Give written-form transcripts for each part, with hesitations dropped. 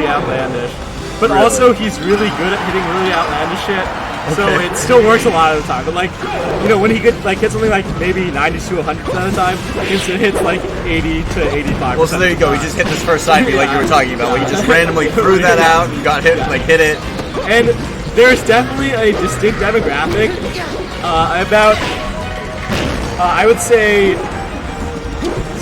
outlandish. But also, he's really good at hitting really outlandish shit. So it still works a lot of the time. But like, you know, when he could like hit something like maybe 90 to 100% of the time, instant hits like 80 to 85%. Well, so there you go. He just hit this first side B like you were talking about. Like he just randomly threw that out and got hit, like hit it. And there's definitely a distinct demographic. I would say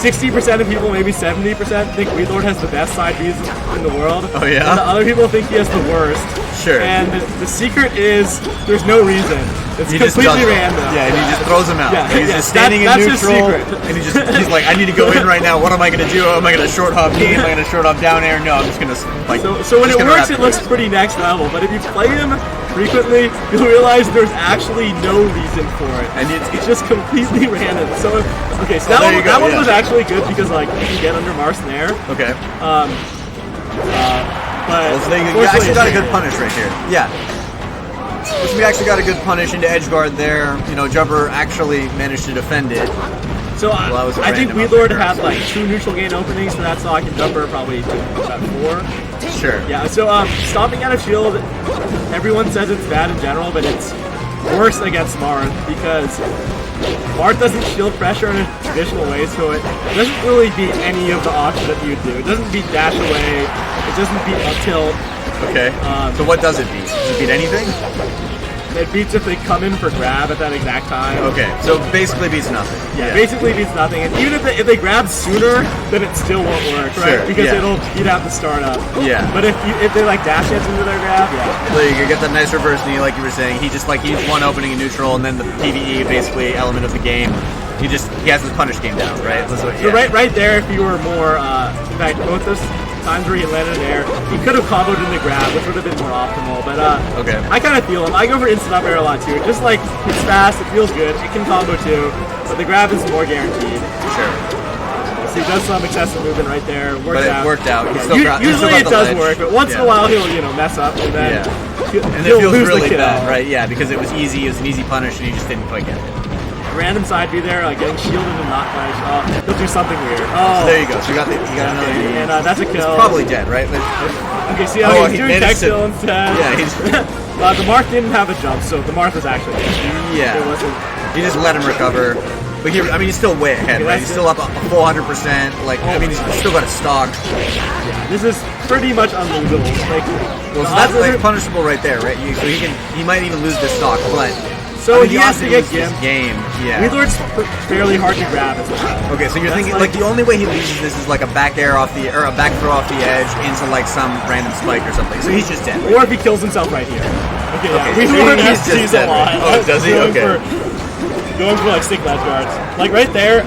60% of people, maybe 70%, think Weedlord has the best side Bs in the world. Oh yeah? And the other people think he has the worst. Sure. And the secret is there's no reason. It's completely random. Yeah, and he just throws them out. Yeah, he's just standing in neutral. His secret. And he's like, I need to go in right now. What am I going to do? Am I going to short hop knee? Am I going to short hop down air? No, I'm just going to like. So when it works, it looks pretty next level. But if you play him frequently, you'll realize there's actually no reason for it, and it's just completely random. So that one was actually good because like you can get under Marth's Nair. Okay. But so you actually got a good punish right here. Yeah. So we actually got a good punish into edge guard there. You know, Jumper actually managed to defend it. So I think Weedlord had like 2 neutral gain openings for that stock, and Jumper probably took about 4. Sure. Yeah. So stopping out of shield, everyone says it's bad in general, but it's worse against Marth because Marth doesn't shield pressure in a traditional way, so it doesn't really beat any of the options that you would do. It doesn't beat dash away. It doesn't beat up tilt. Okay. So what does it beat? Does it beat anything? It beats if they come in for grab at that exact time. Okay, so basically beats nothing. Yeah, basically beats nothing. And even if they grab sooner, then it still won't work, right? Sure, because it'll beat out the startup. Yeah. But if they like dash heads into their grab, so you can get that nice reverse knee, like you were saying. He just he's one opening in neutral, and then the PvE basically element of the game. He has his punish game down, right? So right there, if you were more, in fact, both those times where he landed in air, he could have comboed in the grab, which would have been more optimal. But I kind of feel him. I go for instant up air a lot too. Just like it's fast, it feels good, it can combo too, but the grab is more guaranteed. Sure. So he does some excessive movement right there. But it worked out. Usually it does work, but once in a while he'll mess up and then he'll lose really bad, right? Yeah, because it was easy. It was an easy punish, and he just didn't quite get it. Random side B there, like getting shielded and not punish. He'll do something weird. So there you go. So you got another knee. And that's a kill. He's probably dead, right? Okay, see how he's doing tech kill instead. Yeah, the Marth didn't have a jump, so the Marth was actually dead. Yeah. It wasn't. You just let him recover. But he's still way ahead, right? He's still up a full 100%. Like, he's still got a stock. Yeah, this is pretty much unlosable. So that's like punishable right there, right? So he might even lose this stock, but. So he has to get game. Yeah. Weedlord's fairly hard to grab as well. Okay, so you're thinking like the only way he loses this is like a back air off the or a back throw off the edge into like some random spike or something. So he's just dead. Or if he kills himself right here. Okay, yeah. Weedlord has G's a lot. Oh, does he? Okay. Going for like stick ledge guards. Like right there.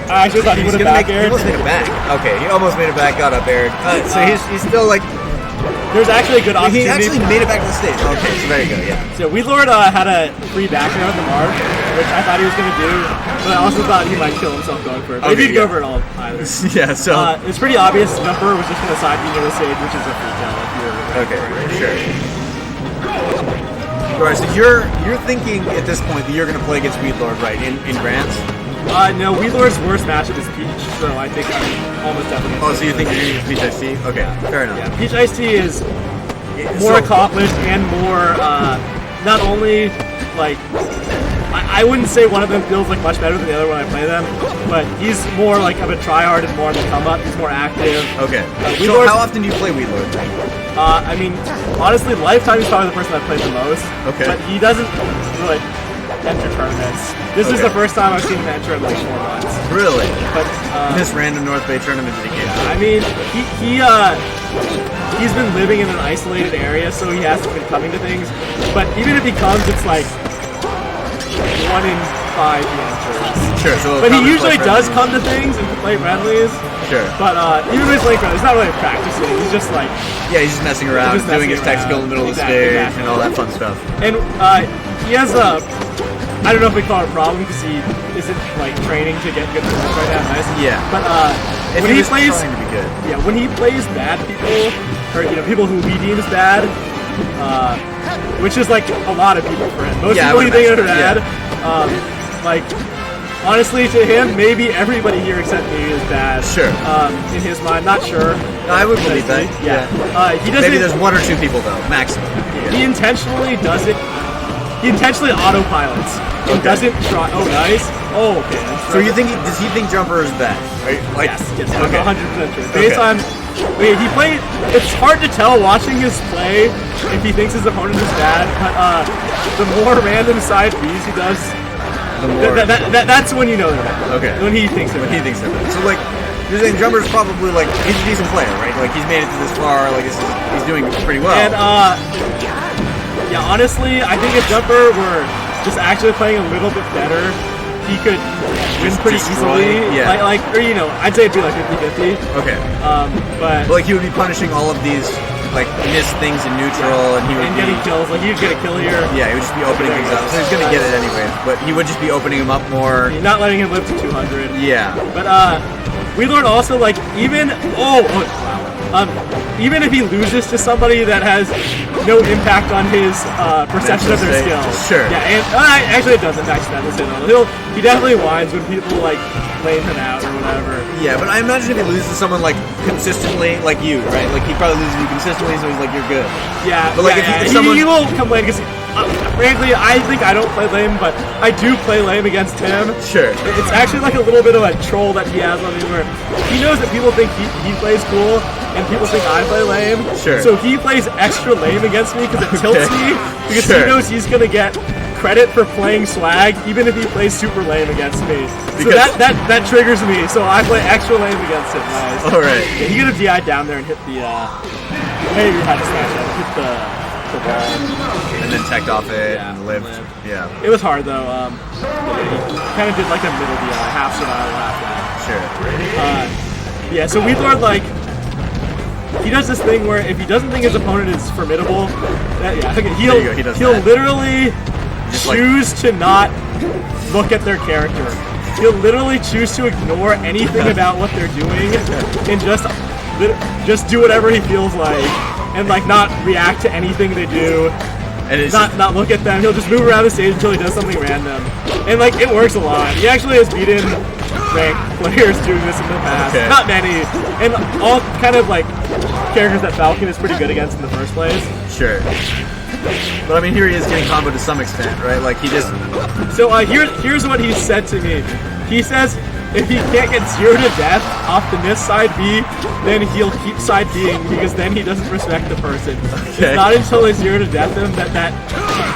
I actually thought he would have back aired. He almost made a back. Okay, he almost made a back, got up air. So he's still like. There's actually a good opportunity. He actually made it back to the stage. Okay, so there you go, yeah. So Weedlord had a free back air on the Marth, which I thought he was going to do, but I also thought he might kill himself going for it. But he didn't go for it all either. Yeah, so... it's pretty obvious Jumper was just going to side beam to the stage, which is a free kill if you're... Okay, sure. Alright, so you're thinking at this point that you're going to play against Weedlord, right, in Grands? No, Weedlord's worst matchup is Peach, so I think I'm almost definitely... Oh, so you think you're going to use Peach Iced Tea? Okay, fair enough. Yeah, Peach Iced Tea is more accomplished and more, not only, like... I wouldn't say one of them feels like much better than the other when I play them, but he's more like of a tryhard and more on the come up. He's more active. Okay. So how often do you play Weedlord? I mean, honestly, Lifetime is probably the person I've played the most. Okay. But he doesn't really enter tournaments. This is the first time I've seen him enter in like 4 months. Really? But this random North Bay tournament that he came to. I mean, he's been living in an isolated area, so he hasn't been coming to things. But even if he comes, it's like 1 in 5 he enters. Sure. So but he usually does come to things and play friendlies. Sure. But even when he's playing friendlies, he's not really practicing. He's just like he's just messing around, doing his tech skill in the middle of the stage and all that fun stuff. And he has a. I don't know if we call it a problem because he isn't like training to get good results right now. Nice. Yeah. But when he plays, trying to be good. Yeah, when he plays bad people, or people who he deems bad, which is like a lot of people for him. Most people he thinks are bad. Like honestly, to him, maybe everybody here except me is bad. Sure. In his mind, not sure. I would believe that. Yeah. He doesn't. Maybe there's one or two people though, maximum. He intentionally doesn't. He intentionally autopilots. He doesn't try. Oh, nice. Oh, okay. So you think does he think Jumper is bad? Right? Like, yes, okay. 100% true. Based on, he played. It's hard to tell watching his play if he thinks his opponent is bad. But the more random side Bs he does, The more. that's when you know they're bad. Okay. When he thinks they're When bad. he thinks they're bad. So like, you're saying Jumper's probably like he's a decent player, right? Like he's made it to this far. Like he's doing pretty well. And yeah, honestly, I think if Jumper were just actually playing a little bit better, he could win pretty easily. Yeah. Like, or you know, I'd say it'd be like 50-50. Okay. But like he would be punishing all of these like missed things in neutral, and he would getting kills. Like he'd get a kill here. Yeah, he would just be opening things up. So he's gonna get it anyways, but he would just be opening them up more. Not letting him live to 200. Yeah. But Weedlord also like even even if he loses to somebody that has no impact on his perception of their skills. Sure. Yeah, and actually it doesn't actually he definitely whines when people like lane him out or whatever. Yeah, but I imagine if he loses to someone like consistently, like you, right? Like he probably loses you consistently, so he's like, you're good. Yeah, but like if someone he will complain because frankly, I think I don't play lame, but I do play lame against him. Sure. It's actually like a little bit of a troll that he has on me where he knows that people think he plays cool and people think I play lame. Sure. So he plays extra lame against me because it tilts me because Sure. he knows he's going to get credit for playing swag even if he plays super lame against me. Because so that triggers me, so I play extra lame against him. Nice. Alright. Yeah, he could have DI'd down there and hit the maybe he had to smash it, hit the ball. And then teched off it Yeah, and lived. lived. Yeah. It was hard though. He kind of did like a middle DI, half survival, half that. Sure. Yeah, so Weedlord, like, he does this thing where if he doesn't think his opponent is formidable, he'll literally choose to not look at their character. He'll literally choose to ignore anything about what they're doing and just do whatever he feels like and like not react to anything they do. And it's Not look at them. He'll just move around the stage until he does something random, and like it works a lot. He actually has beaten ranked players doing this in the past. Okay. Not many, and all kind of like characters that Falcon is pretty good against in the first place. Sure. But I mean, here he is getting comboed to some extent, right? Like he just. So here's what he said to me. He says if he can't get 0 to death off the miss side B, then he'll keep side B'ing because then he doesn't respect the person. Okay. It's not until they 0 to death him that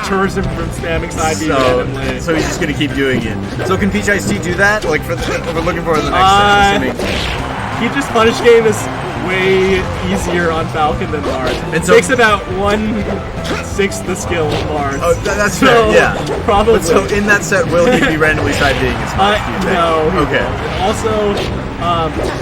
deters him from spamming side B randomly. So he's just gonna keep doing it. So can Peach Ice Tea do that? Like we're looking for in the next set, assuming. He just punish game is way easier on Falcon than Marth. And It so- takes about 1/6 the skill of Marth. Oh, that's so, fair. Yeah. Probably. But so in that set, will he be randomly side Bing as much? do you think? No. he Okay. won't. Also,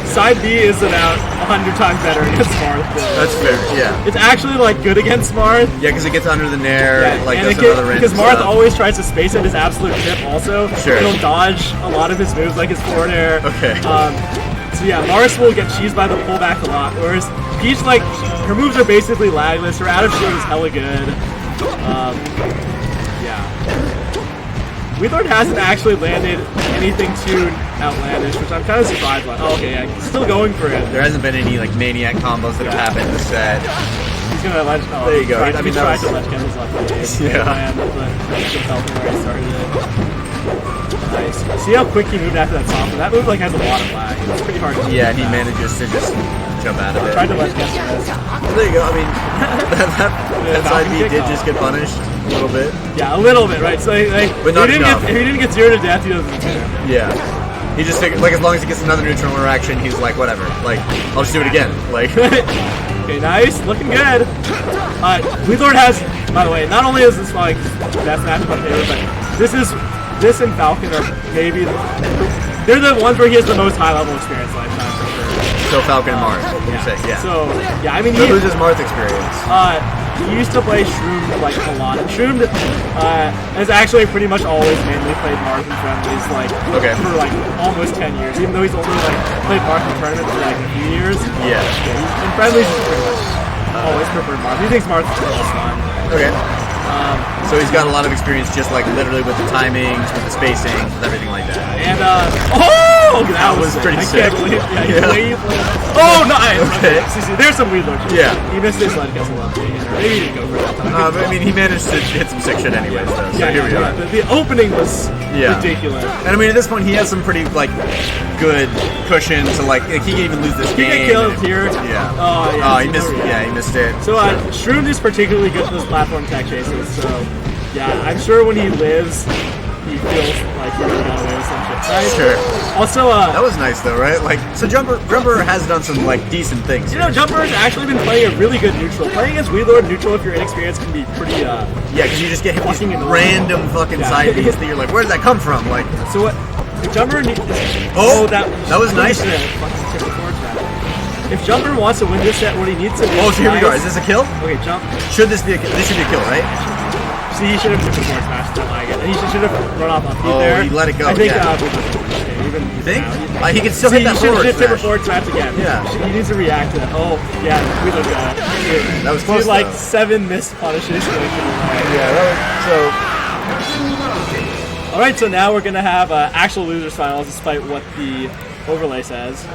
side B is about 100 times better against Marth. That's fair. Yeah. It's actually like good against Marth. Yeah, because it gets under the nair, like and does it another random because Marth stuff. always tries to space at his absolute tip also. Sure. He'll dodge a lot of his moves like his forward air. Okay. So yeah, Marth will get cheesed by the pullback a lot, whereas Peach, like, her moves are basically lagless, her out of shield is hella good. Yeah. Weedlord hasn't actually landed anything too outlandish, which I'm kind of surprised by. Oh, okay, yeah, he's still going for it. There hasn't been any like maniac combos that have happened in the set. He's gonna ledge. Oh, There you go. Tried, I mean, he that tried was- to ledge Kendall's left. Yeah. Land, but the Falcon where he started it. Nice. See how quick he moved after that stomp? That move like has a lot of lag. It's pretty hard to Yeah, do he that. manages to just jump out of it. Tried to ledge Kendall. Well, there you go. I mean, that side Falcon B kick did off. just get punished a little bit. Yeah, a little bit, right? So like, But not if enough. he didn't get 0 to death, he doesn't care. Yeah. He just figured, like, as long as he gets another neutral interaction, he's like, whatever. Like, I'll just do it again. Like, Okay, nice, looking good. Weedlord has, by the way, not only is this like best matchup on paper, but this and Falcon are maybe they're the ones where he has the most high level experience lifetime for sure. so Falcon and Marth, what would you say? Yeah. So yeah, I mean So who's his Marth experience? he used to play Shroom like a lot. And Shroom has actually pretty much always mainly played Marth in friendlies like Okay. for like almost 10 years, even though he's only like played Marth in tournaments for like a few years. Yeah. In friendlies, he's pretty much always preferred Marth. He thinks Marth is the most fun. Okay. So he's got a lot of experience just like literally with the timings, with the spacing, with everything like that. And, oh! That was pretty sick. I can't believe Yeah. Oh, no! Okay. See, there's some Weedlord. Yeah. He missed his sled castle up. Maybe he didn't go for that. I mean, he managed to hit some sick shit anyways, though. So here we are. The opening was ridiculous. And I mean, at this point, he has some pretty like good cushion to like he can even lose this He game. got killed here. Yeah. Oh, yeah. He missed. Yeah, he missed it. So, Shroom is particularly good for those platform tech chases. So, yeah, I'm sure when he lives, he feels like he's gonna lose some shit. Right? Sure. Also, That was nice though, right? Like, so Jumper has done some like decent things. you know, Jumper has actually been playing a really good neutral. Playing against Weedlord neutral, if you're inexperienced, can be pretty. Yeah, because you just get hit with fucking these annoying. random fucking side beats that you're like, where did that come from? Like, So what? If Jumper, that was nice. If Jumper wants to win this set, what he needs to do. Oh, so here we go. Is this a kill? Okay, jump. Should this be a kill? This should be a kill, right? See, he should have took the forward smash to like it. And he should have run off on feet Oh, there. he let it go, I think. yeah. You think? He can still hit that forward He should have smash. forward smash again. Yeah. He needs to react to that. Oh, yeah, we look at it. That was close, Like though. 7 missed punishes. Yeah, All right, so now we're gonna have actual losers finals, despite what the overlay says.